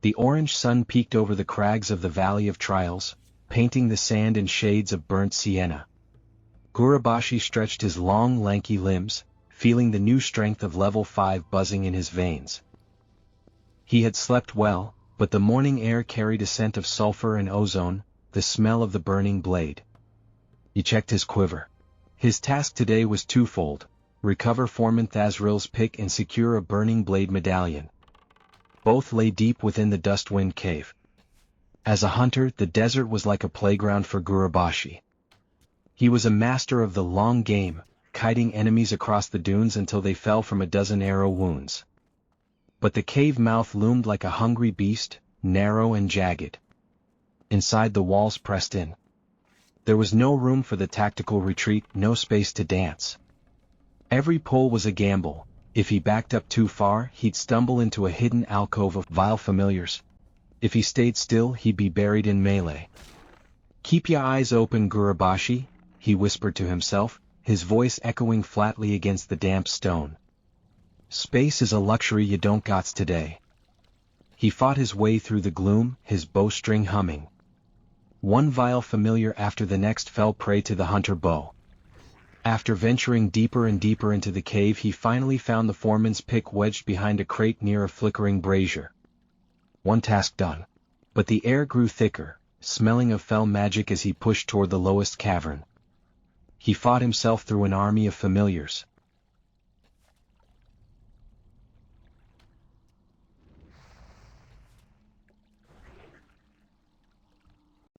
The orange sun peeked over the crags of the Valley of Trials, painting the sand in shades of burnt sienna. Gurubàshï stretched his long lanky limbs, feeling the new strength of level 5 buzzing in his veins. He had slept well, but the morning air carried a scent of sulfur and ozone, the smell of the burning blade. He checked his quiver. His task today was twofold: recover Foreman Thazril's pick and secure a Burning Blade medallion. Both lay deep within the Dustwind Cave. As a hunter, the desert was like a playground for Gurubàshï. He was a master of the long game, kiting enemies across the dunes until they fell from a dozen arrow wounds. But the cave mouth loomed like a hungry beast, narrow and jagged. Inside, the walls pressed in. There was no room for the tactical retreat, no space to dance. Every pull was a gamble. If he backed up too far, he'd stumble into a hidden alcove of vile familiars. If he stayed still, he'd be buried in melee. "Keep your eyes open, Gurubàshï," he whispered to himself, his voice echoing flatly against the damp stone. "Space is a luxury you don't gots today." He fought his way through the gloom, his bowstring humming. One vile familiar after the next fell prey to the hunter bow. After venturing deeper and deeper into the cave, he finally found the foreman's pick wedged behind a crate near a flickering brazier. One task done. But the air grew thicker, smelling of fell magic as he pushed toward the lowest cavern. He fought himself through an army of familiars.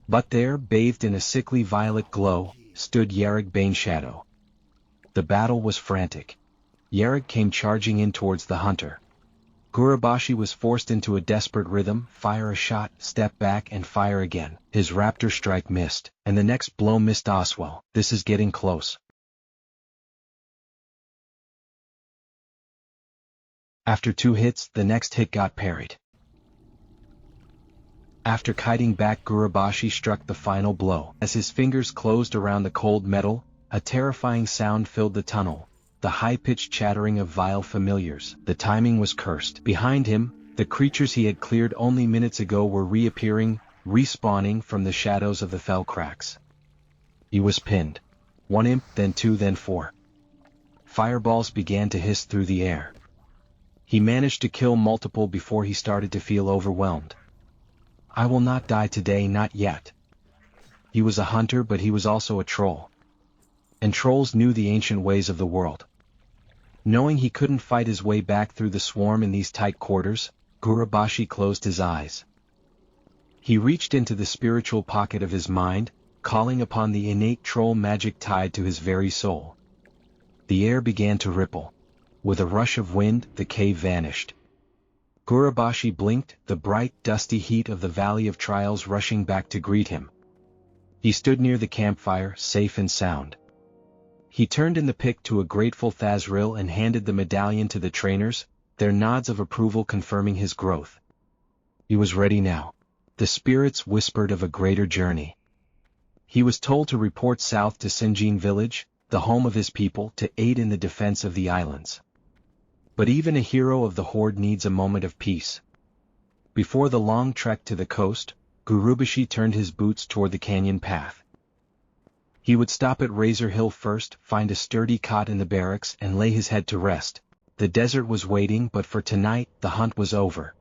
But there, bathed in a sickly violet glow, stood Yarrog Baneshadow. The battle was frantic. Yarrog came charging in towards the hunter. Gurubàshï was forced into a desperate rhythm: fire a shot, step back and fire again. His raptor strike missed, and the next blow missed Oswell. This is getting close. After 2 hits, the next hit got parried. After kiting back, Gurubàshï struck the final blow. As his fingers closed around the cold metal, a terrifying sound filled the tunnel, the high-pitched chattering of vile familiars. The timing was cursed. Behind him, the creatures he had cleared only minutes ago were reappearing, respawning from the shadows of the fell cracks. He was pinned. 1 imp, then 2, then 4. Fireballs began to hiss through the air. He managed to kill multiple before he started to feel overwhelmed. "I will not die today, not yet." He was a hunter, but he was also a troll. And trolls knew the ancient ways of the world. Knowing he couldn't fight his way back through the swarm in these tight quarters, Gurubàshï closed his eyes. He reached into the spiritual pocket of his mind, calling upon the innate troll magic tied to his very soul. The air began to ripple. With a rush of wind, the cave vanished. Gurubàshï blinked, the bright, dusty heat of the Valley of Trials rushing back to greet him. He stood near the campfire, safe and sound. He turned in the pick to a grateful Thazril and handed the medallion to the trainers, their nods of approval confirming his growth. He was ready now. The spirits whispered of a greater journey. He was told to report south to Sinjin village, the home of his people, to aid in the defense of the islands. But even a hero of the horde needs a moment of peace. Before the long trek to the coast, Gurubàshï turned his boots toward the canyon path. He would stop at Razor Hill first, find a sturdy cot in the barracks and lay his head to rest. The desert was waiting, but for tonight, the hunt was over.